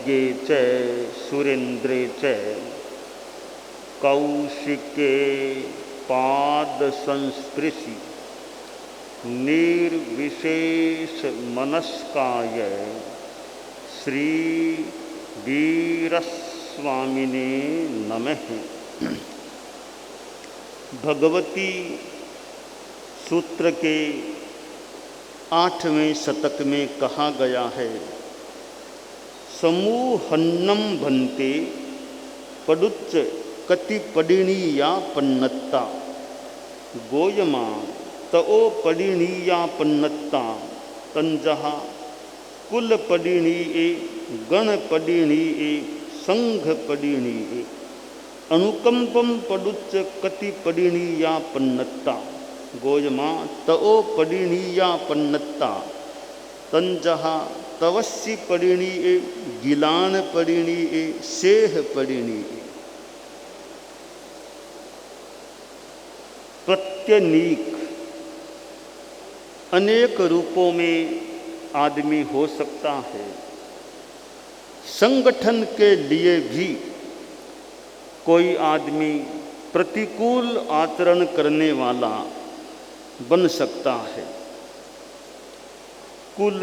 खड्गे च सुरेन्द्रे च कौशिके पाद संस्पृशि निर्विशेष मनस्काय श्री वीरस्वामिने नमः। भगवती सूत्र के 8वें शतक में कहा गया है, समूहन्नम भन्ते पडुच्च कति पडिणीया पन्नत्ता गोयमा तओ पडिणीया पन्नत्ता तंजहा कुल पडिणीए गण पडिणीए संघ पडिणीए अनुकंपम पडुच्च कति पडिणीया पन्नत्ता गोयमा तओ पडिणीया पन्नत्ता तंजहा तवस्सी पडिणीए गिलान पडिणीए सेह पडिणीए। प्रत्यनीक अनेक रूपों में आदमी हो सकता है। संगठन के लिए भी कोई आदमी प्रतिकूल आचरण करने वाला बन सकता है। कुल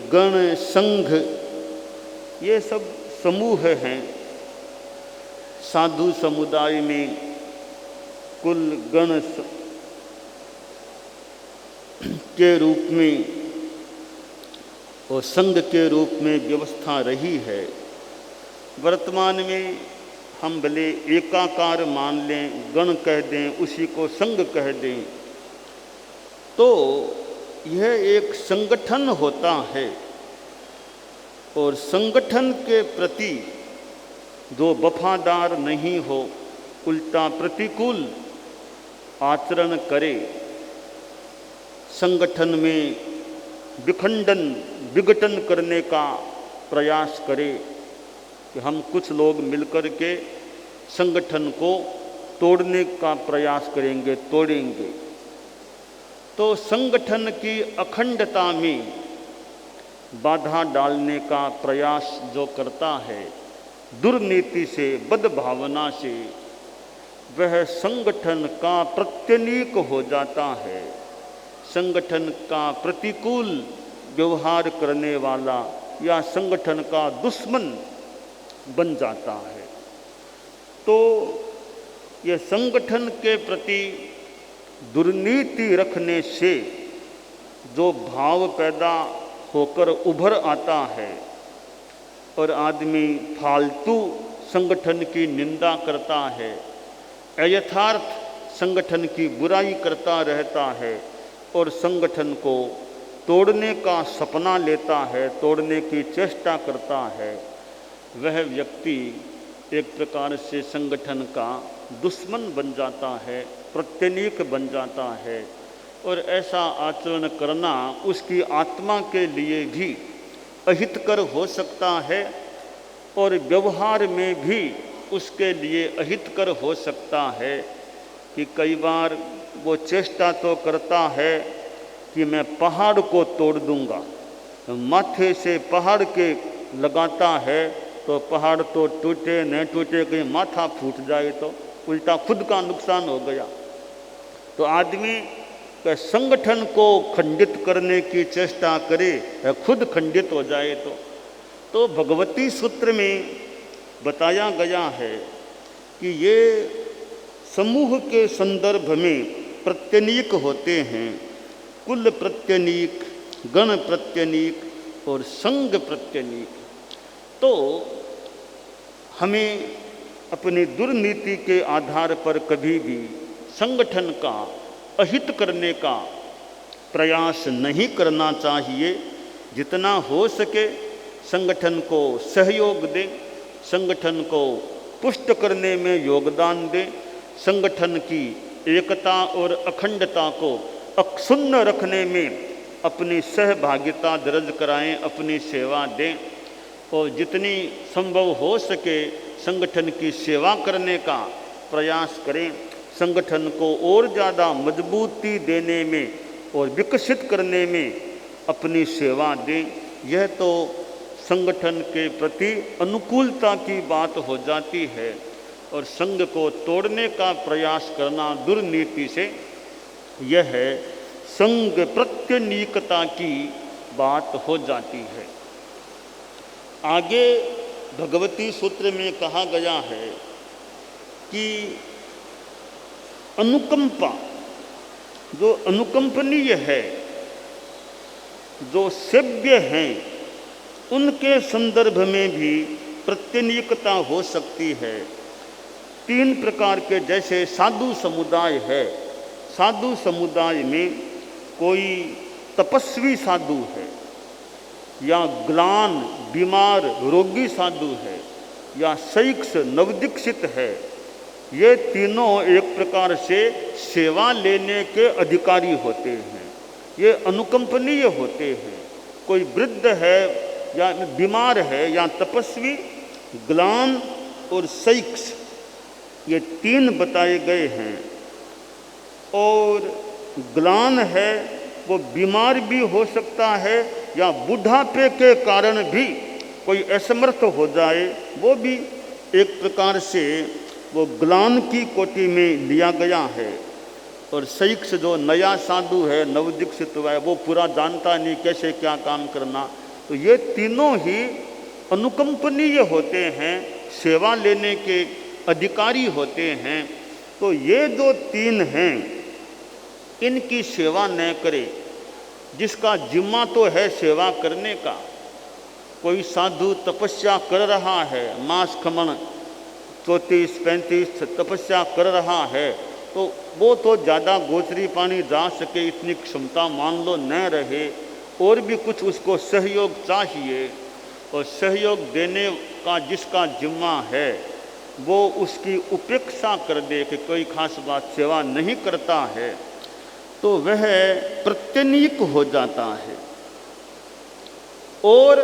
गण संघ ये सब समूह हैं। साधु समुदाय में कुल गण के रूप में और संघ के रूप में व्यवस्था रही है। वर्तमान में हम भले एकाकार मान लें, गण कह दें, उसी को संघ कह दें, तो यह एक संगठन होता है। और संगठन के प्रति जो वफादार नहीं हो, उल्टा प्रतिकूल आचरण करे, संगठन में विघटन करने का प्रयास करे कि हम कुछ लोग मिलकर के संगठन को तोड़ने का प्रयास करेंगे, तोड़ेंगे, तो संगठन की अखंडता में बाधा डालने का प्रयास जो करता है, दुर्नीति से, बदभावना से, वह संगठन का प्रत्यनीक हो जाता है। संगठन का प्रतिकूल व्यवहार करने वाला या संगठन का दुश्मन बन जाता है। तो यह संगठन के प्रति दुर्नीति रखने से जो भाव पैदा होकर उभर आता है और आदमी फालतू संगठन की निंदा करता है, अयथार्थ संगठन की बुराई करता रहता है और संगठन को तोड़ने का सपना लेता है, तोड़ने की चेष्टा करता है, वह व्यक्ति एक प्रकार से संगठन का दुश्मन बन जाता है, प्रत्यनीक बन जाता है। और ऐसा आचरण करना उसकी आत्मा के लिए भी अहितकर हो सकता है और व्यवहार में भी उसके लिए अहितकर हो सकता है कि कई बार वो चेष्टा तो करता है कि मैं पहाड़ को तोड़ दूंगा, माथे से पहाड़ के लगाता है तो पहाड़ तो टूटे न टूटे, कहीं माथा फूट जाए तो उल्टा खुद का नुकसान हो गया। तो आदमी के संगठन को खंडित करने की चेष्टा करे, खुद खंडित हो जाए तो भगवती सूत्र में बताया गया है कि ये समूह के संदर्भ में प्रत्यनीक होते हैं। कुल प्रत्यनीक, गण प्रत्यनीक और संघ प्रत्यनीक। तो हमें अपनी दुर्नीति के आधार पर कभी भी संगठन का अहित करने का प्रयास नहीं करना चाहिए। जितना हो सके संगठन को सहयोग दें, संगठन को पुष्ट करने में योगदान दें, संगठन की एकता और अखंडता को अक्षुण्ण रखने में अपनी सहभागिता दर्ज कराएं, अपनी सेवा दें और जितनी संभव हो सके संगठन की सेवा करने का प्रयास करें। संगठन को और ज़्यादा मजबूती देने में और विकसित करने में अपनी सेवा दें। यह तो संगठन के प्रति अनुकूलता की बात हो जाती है और संघ को तोड़ने का प्रयास करना दुर्नीति से यह है संघ प्रत्यनीकता की बात हो जाती है। आगे भगवती सूत्र में कहा गया है कि अनुकंपा जो अनुकंपनीय है, जो सेव्य हैं, उनके संदर्भ में भी प्रत्यनीकता हो सकती है। 3 प्रकार के, जैसे साधु समुदाय है, साधु समुदाय में कोई तपस्वी साधु है या ग्लान बीमार रोगी साधु है या शैक्ष नवदीक्षित है, ये तीनों एक प्रकार से सेवा लेने के अधिकारी होते हैं, ये अनुकंपनीय होते हैं। कोई वृद्ध है या बीमार है या तपस्वी, ग्लान और शैक्ष, ये 3 बताए गए हैं। और ग्लान है वो बीमार भी हो सकता है या बुढ़ापे के कारण भी कोई असमर्थ हो जाए, वो भी एक प्रकार से वो ग्लान की कोटि में लिया गया है। और शैक्ष जो नया साधु है, नवदीक्षित हुआ है, वो पूरा जानता नहीं कैसे क्या काम करना, तो ये तीनों ही अनुकंपनीय होते हैं, सेवा लेने के अधिकारी होते हैं। तो ये जो 3 हैं, इनकी सेवा न करे, जिसका जिम्मा तो है सेवा करने का। कोई साधु तपस्या कर रहा है, मास खमन 34-35 तपस्या कर रहा है, तो वो तो ज़्यादा गोचरी पानी जा सके इतनी क्षमता मान लो न रहे, और भी कुछ उसको सहयोग चाहिए। और सहयोग देने का जिसका जिम्मा है वो उसकी उपेक्षा कर दे कि कोई खास बात सेवा नहीं करता है, तो वह प्रत्यनीक हो जाता है। और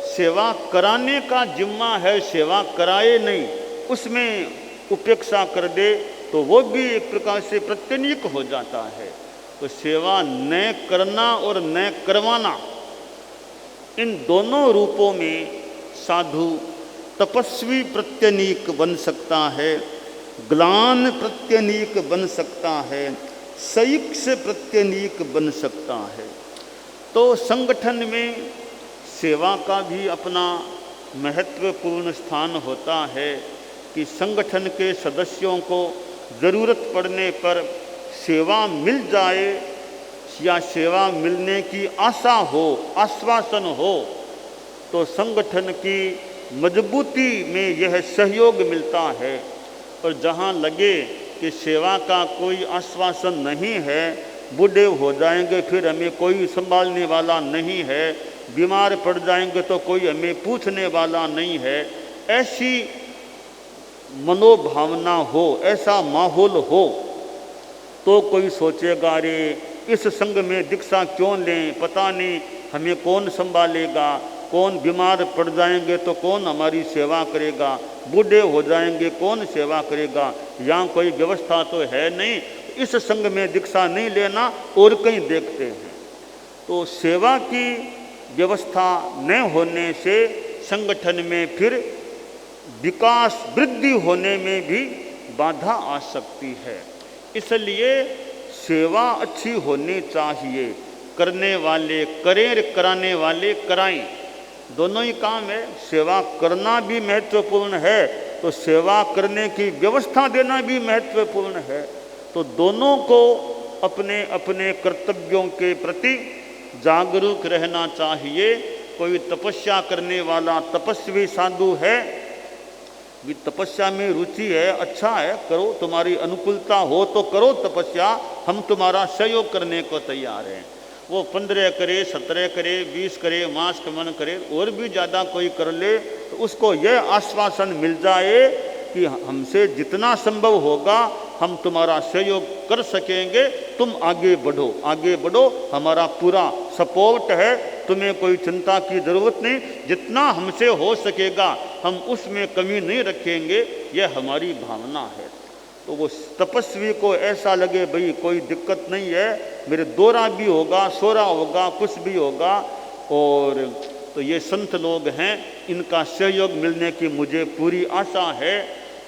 सेवा कराने का जिम्मा है, सेवा कराए नहीं, उसमें उपेक्षा कर दे, तो वो भी एक प्रकार से प्रत्यनीक हो जाता है। तो सेवा न करना और न करवाना, इन दोनों रूपों में साधु तपस्वी प्रत्यनीक बन सकता है, ग्लान प्रत्यनीक बन सकता है, शैक्ष प्रत्यनीक बन सकता है। तो संगठन में सेवा का भी अपना महत्वपूर्ण स्थान होता है कि संगठन के सदस्यों को ज़रूरत पड़ने पर सेवा मिल जाए या सेवा मिलने की आशा हो, आश्वासन हो, तो संगठन की मजबूती में यह सहयोग मिलता है। और जहाँ लगे कि सेवा का कोई आश्वासन नहीं है, बूढ़े हो जाएंगे फिर हमें कोई संभालने वाला नहीं है, बीमार पड़ जाएंगे तो कोई हमें पूछने वाला नहीं है, ऐसी मनोभावना हो, ऐसा माहौल हो, तो कोई सोचेगा अरे इस संघ में दीक्षा क्यों लें, पता नहीं हमें कौन संभालेगा, कौन बीमार पड़ जाएंगे तो कौन हमारी सेवा करेगा, बूढ़े हो जाएंगे कौन सेवा करेगा, यहाँ कोई व्यवस्था तो है नहीं, इस संघ में दीक्षा नहीं लेना और कहीं देखते हैं। तो सेवा की व्यवस्था न होने से संगठन में फिर विकास वृद्धि होने में भी बाधा आ सकती है। इसलिए सेवा अच्छी होनी चाहिए, करने वाले करें, कराने वाले कराएं, दोनों ही काम है। सेवा करना भी महत्वपूर्ण है तो सेवा करने की व्यवस्था देना भी महत्वपूर्ण है। तो दोनों को अपने अपने कर्तव्यों के प्रति जागरूक रहना चाहिए। कोई तपस्या करने वाला तपस्वी साधु है, भी तपस्या में रुचि है, अच्छा है, करो, तुम्हारी अनुकूलता हो तो करो तपस्या, हम तुम्हारा सहयोग करने को तैयार हैं। वो 15 करे, 17 करे, 20 करे, मास कमन करे, और भी ज़्यादा कोई कर ले, तो उसको यह आश्वासन मिल जाए कि हमसे जितना संभव होगा हम तुम्हारा सहयोग कर सकेंगे, तुम आगे बढ़ो, आगे बढ़ो, हमारा पूरा सपोर्ट है, तुम्हें कोई चिंता की ज़रूरत नहीं, जितना हमसे हो सकेगा हम उसमें कमी नहीं रखेंगे, यह हमारी भावना है। तो वो तपस्वी को ऐसा लगे भाई कोई दिक्कत नहीं है, मेरे दौरा भी होगा, सोरा होगा, कुछ भी होगा, और तो ये संत लोग हैं, इनका सहयोग मिलने की मुझे पूरी आशा है।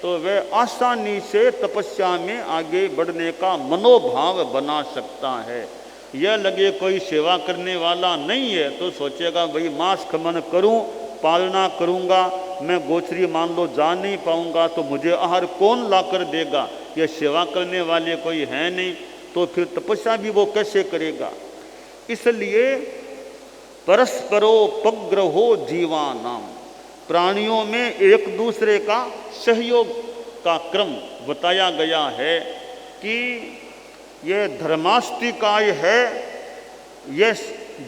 तो वह आसानी से तपस्या में आगे बढ़ने का मनोभाव बना सकता है। यह लगे कोई सेवा करने वाला नहीं है तो सोचेगा भाई मांस खमन करूं, पालना करूंगा, मैं गोचरी मान लो जा नहीं पाऊंगा तो मुझे आहार कौन ला कर देगा, यह सेवा करने वाले कोई है नहीं, तो फिर तपस्या भी वो कैसे करेगा। इसलिए परस्परोपग्रहो जीवानाम, प्राणियों में एक दूसरे का सहयोग का क्रम बताया गया है कि यह धर्मास्तिकाय है, यह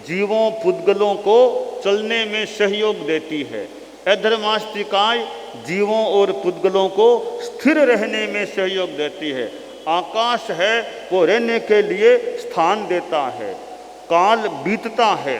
जीवों पुद्गलों को चलने में सहयोग देती है। अधर्मास्तिकाय जीवों और पुद्गलों को स्थिर रहने में सहयोग देती है। आकाश है वो रहने के लिए स्थान देता है, काल बीतता है।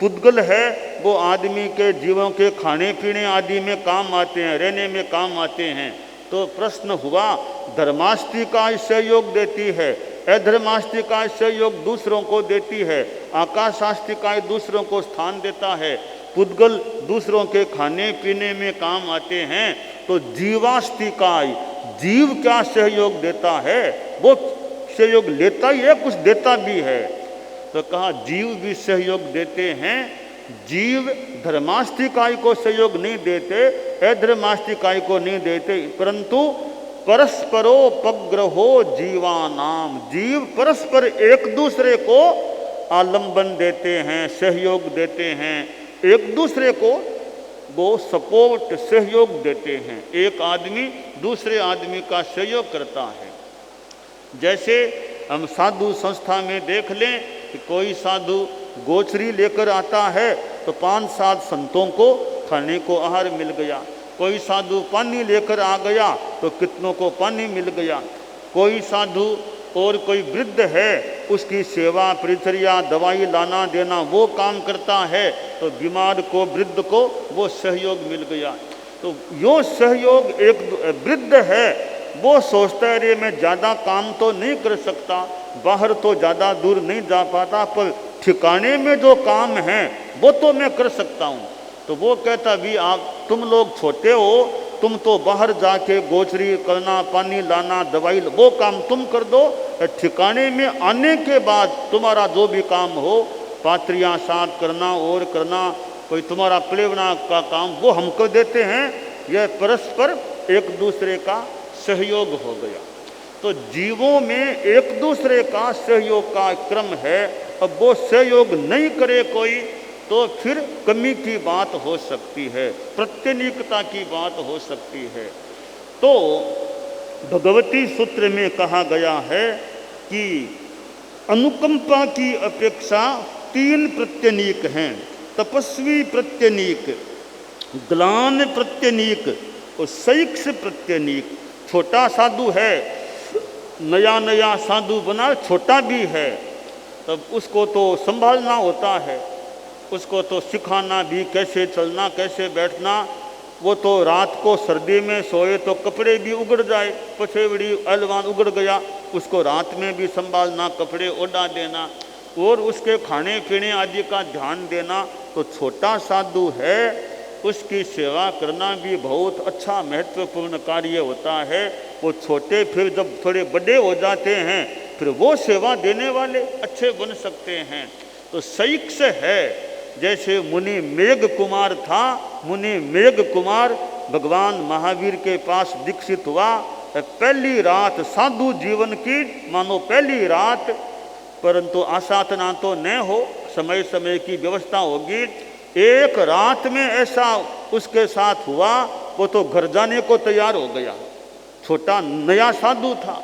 पुद्गल है वो आदमी के जीवों के खाने पीने आदि में काम आते हैं, रहने में काम आते हैं। तो प्रश्न हुआ, धर्मास्तिकाय सहयोग देती है, अधर्मास्तिकाय सहयोग दूसरों को देती है, आकाशास्तिकाय दूसरों को स्थान देता है, पुद्गल दूसरों के खाने पीने में काम आते हैं। तो जीवास्तिकाय जीव क्या सहयोग देता है, वो सहयोग लेता ही है, कुछ देता भी है। तो कहा जीव भी सहयोग देते हैं, जीव धर्मास्तिकाय को सहयोग नहीं देते, अधर्मास्तिकाय को नहीं देते, परंतु परस्परोपग्रहो जीवानाम, जीव परस्पर एक दूसरे को आलंबन देते हैं, सहयोग देते हैं, एक दूसरे को वो सपोर्ट सहयोग देते हैं। एक आदमी दूसरे आदमी का सहयोग करता है। जैसे हम साधु संस्था में देख लें कि कोई साधु गोचरी लेकर आता है तो 5-7 संतों को खाने को आहार मिल गया, कोई साधु पानी लेकर आ गया तो कितनों को पानी मिल गया, कोई साधु और कोई वृद्ध है उसकी सेवा परिचर्या दवाई लाना देना वो काम करता है तो बीमार को वृद्ध को वो सहयोग मिल गया। तो यो सहयोग, एक वृद्ध है वो सोचता है अरे मैं ज़्यादा काम तो नहीं कर सकता, बाहर तो ज़्यादा दूर नहीं जा पाता, पर ठिकाने में जो काम है वो तो मैं कर सकता हूँ। तो वो कहता भी आप तुम लोग छोटे हो, तुम तो बाहर जाके गोचरी करना, पानी लाना, दवाई वो काम तुम कर दो, ठिकाने में आने के बाद तुम्हारा जो भी काम हो, पात्रियाँ साफ करना और करना, कोई तुम्हारा प्लेवना का काम वो हम कर देते हैं। यह परस्पर एक दूसरे का सहयोग हो गया। तो जीवों में एक दूसरे का सहयोग का क्रम है। अब वो सहयोग नहीं करे कोई तो फिर कमी की बात हो सकती है, प्रत्यनीकता की बात हो सकती है। तो भगवती सूत्र में कहा गया है कि अनुकंपा की अपेक्षा 3 प्रत्यनीक हैं, तपस्वी प्रत्यनीक, ग्लान प्रत्यनीक और सैक्ष प्रत्यनीक। छोटा साधु है, नया नया साधु बना, छोटा भी है, तब उसको तो संभालना होता है, उसको तो सिखाना भी कैसे चलना कैसे बैठना। वो तो रात को सर्दी में सोए तो कपड़े भी उगड़ जाए, पछेवड़ी अलवान उगड़ गया, उसको रात में भी संभालना, कपड़े ओढ़ा देना और उसके खाने पीने आदि का ध्यान देना। तो छोटा साधु है, उसकी सेवा करना भी बहुत अच्छा महत्वपूर्ण कार्य होता है। वो छोटे फिर जब थोड़े बड़े हो जाते हैं फिर वो सेवा देने वाले अच्छे बन सकते हैं। तो सैक्ष है, जैसे मुनि मेघ कुमार था, मुनि मेघ कुमार भगवान महावीर के पास दीक्षित हुआ। पहली रात साधु जीवन की मानो पहली रात, परंतु आसाधना तो न हो, समय समय की व्यवस्था होगी। एक रात में ऐसा उसके साथ हुआ, वो तो घर जाने को तैयार हो गया। छोटा नया साधु था,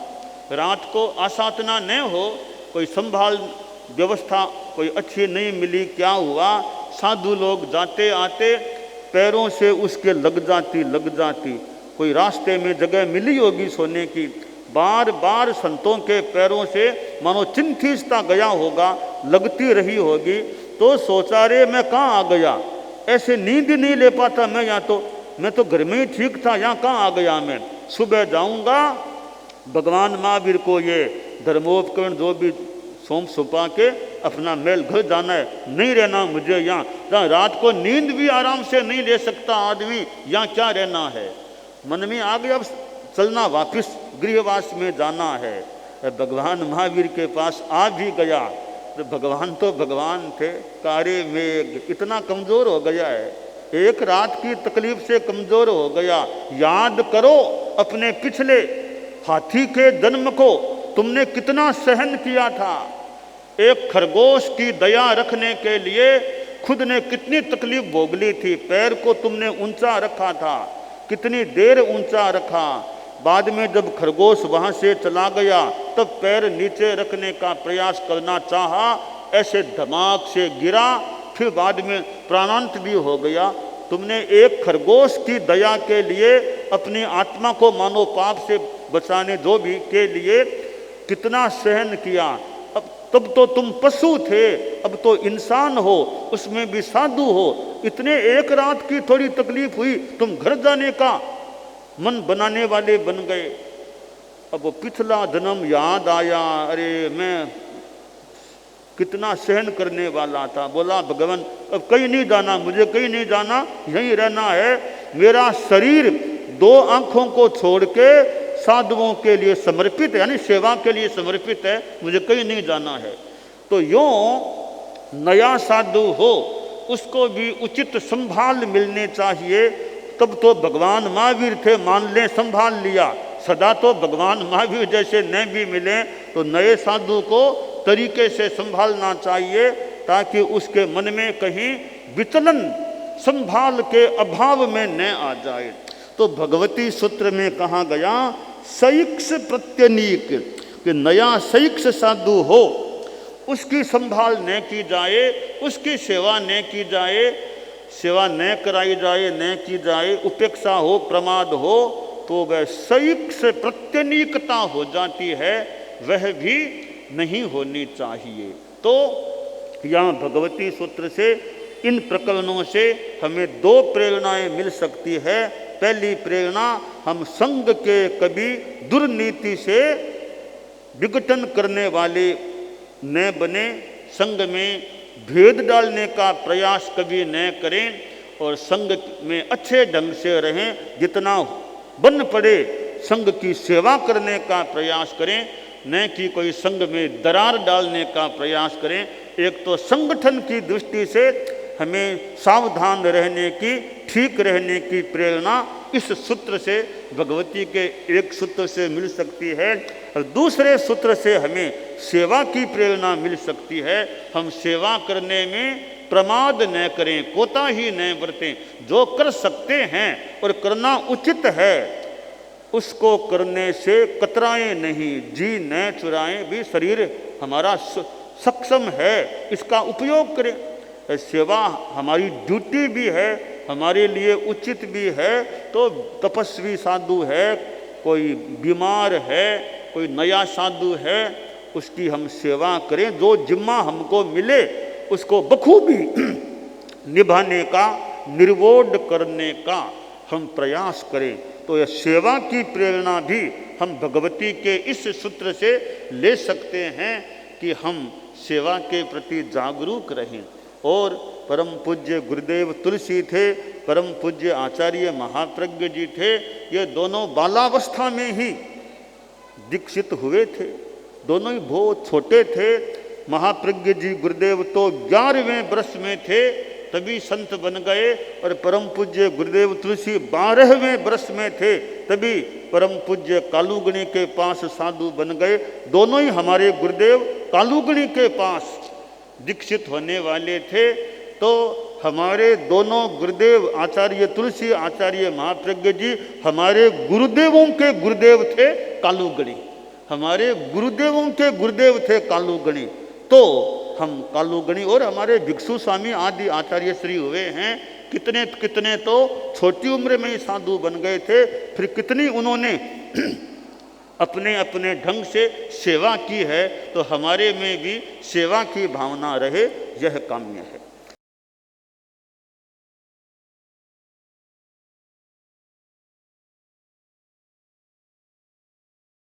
रात को आसाधना न हो, कोई संभाल व्यवस्था कोई अच्छी नहीं मिली, क्या हुआ, साधु लोग जाते आते पैरों से उसके लग जाती, कोई रास्ते में जगह मिली होगी सोने की, बार बार संतों के पैरों से मानो चिंथिसता गया होगा, लगती रही होगी। तो सोचा रे मैं कहाँ आ गया, ऐसे नींद नहीं ले पाता मैं, यहाँ तो मैं तो घर में ही ठीक था, यहाँ कहाँ आ गया मैं। सुबह जाऊँगा, भगवान महावीर को ये धर्मोपकरण जो भी सौंप सुपा के अपना मेल घर जाना है, नहीं रहना मुझे यहाँ, जहाँ रात को नींद भी आराम से नहीं ले सकता आदमी, यहाँ क्या रहना है। मन में आ गया अब चलना, वापस गृहवास में जाना है। भगवान महावीर के पास आ भी गया तो भगवान तो भगवान थे, कारे मेघ इतना कमज़ोर हो गया है, एक रात की तकलीफ से कमज़ोर हो गया। याद करो अपने पिछले हाथी के जन्म को, तुमने कितना सहन किया था। एक खरगोश की दया रखने के लिए खुद ने कितनी तकलीफ भोग ली थी। पैर को तुमने ऊंचा रखा था, कितनी देर ऊंचा रखा। बाद में जब खरगोश वहाँ से चला गया तब पैर नीचे रखने का प्रयास करना चाहा, ऐसे धमाक से गिरा, फिर बाद में प्राणांत भी हो गया। तुमने एक खरगोश की दया के लिए अपनी आत्मा को मानो पाप से बचाने जो भी के लिए कितना सहन किया। अब तब तो तुम पशु थे, अब तो इंसान हो, उसमें भी साधु हो। इतने एक रात की थोड़ी तकलीफ हुई, तुम घर जाने का मन बनाने वाले बन गए। अब वो पिछला जन्म याद आया, अरे मैं कितना सहन करने वाला था। बोला भगवान अब कहीं नहीं जाना, मुझे कहीं नहीं जाना, यहीं रहना है। मेरा शरीर दो आंखों को छोड़ के साधुओं के लिए समर्पित है, यानी सेवा के लिए समर्पित है, मुझे कहीं नहीं जाना है। तो यूँ नया साधु हो उसको भी उचित संभाल मिलने चाहिए। तब तो भगवान महावीर थे, मान लें संभाल लिया। सदा तो भगवान महावीर जैसे न भी मिले तो नए साधु को तरीके से संभालना चाहिए, ताकि उसके मन में कहीं विचलन संभाल के अभाव में न आ जाए। तो भगवती सूत्र में कहा गया सईक्ष प्रत्यनीक, कि नया सईक्ष साधु हो उसकी संभाल न की जाए, उसकी सेवा न की जाए, सेवा न कराई जाए, न की जाए, उपेक्षा हो, प्रमाद हो, तो वह सईक्ष प्रत्यनीकता हो जाती है, वह भी नहीं होनी चाहिए। तो यहाँ भगवती सूत्र से इन प्रकरणों से हमें दो प्रेरणाएं मिल सकती है। पहली प्रेरणा, हम संग के कभी दुर्नीति से विघटन करने वाले न बने, संग में भेद डालने का प्रयास कभी न करें, और संग में अच्छे ढंग से रहें। जितना बन पड़े संग की सेवा करने का प्रयास करें, न कि कोई संग में दरार डालने का प्रयास करें। एक तो संगठन की दृष्टि से हमें सावधान रहने की, ठीक रहने की प्रेरणा इस सूत्र से, भगवती के एक सूत्र से मिल सकती है। और दूसरे सूत्र से हमें सेवा की प्रेरणा मिल सकती है। हम सेवा करने में प्रमाद न करें, कोताही न बरतें। जो कर सकते हैं और करना उचित है उसको करने से कतराएं नहीं, जी न चुराएं। भी शरीर हमारा सक्षम है, इसका उपयोग करें। सेवा हमारी ड्यूटी भी है, हमारे लिए उचित भी है। तो तपस्वी साधु है, कोई बीमार है, कोई नया साधु है, उसकी हम सेवा करें। जो जिम्मा हमको मिले उसको बखूबी निभाने का, निर्वोध करने का हम प्रयास करें। तो यह सेवा की प्रेरणा भी हम भगवती के इस सूत्र से ले सकते हैं कि हम सेवा के प्रति जागरूक रहें। और परम पूज्य गुरुदेव तुलसी थे, परम पूज्य आचार्य महाप्रज्ञ जी थे, ये दोनों बालावस्था में ही दीक्षित हुए थे। दोनों ही बहुत छोटे थे। महाप्रज्ञ जी गुरुदेव तो 11वें वर्ष में थे तभी संत बन गए, और परम पूज्य गुरुदेव तुलसी 12वें वर्ष में थे तभी परम पूज्य कालूगणी के पास साधु बन गए। दोनों ही हमारे गुरुदेव कालूगणी के पास दीक्षित होने वाले थे। तो हमारे दोनों गुरुदेव आचार्य तुलसी, आचार्य महाप्रज्ञ जी हमारे गुरुदेवों के गुरुदेव थे कालूगणी, हमारे गुरुदेवों के गुरुदेव थे कालूगणी। तो हम कालूगणी और हमारे भिक्षु स्वामी आदि आचार्य श्री हुए हैं। कितने कितने तो छोटी उम्र में ही साधु बन गए थे, फिर कितनी उन्होंने अपने अपने ढंग से सेवा की है। तो हमारे में भी सेवा की भावना रहे, यह काम्य है।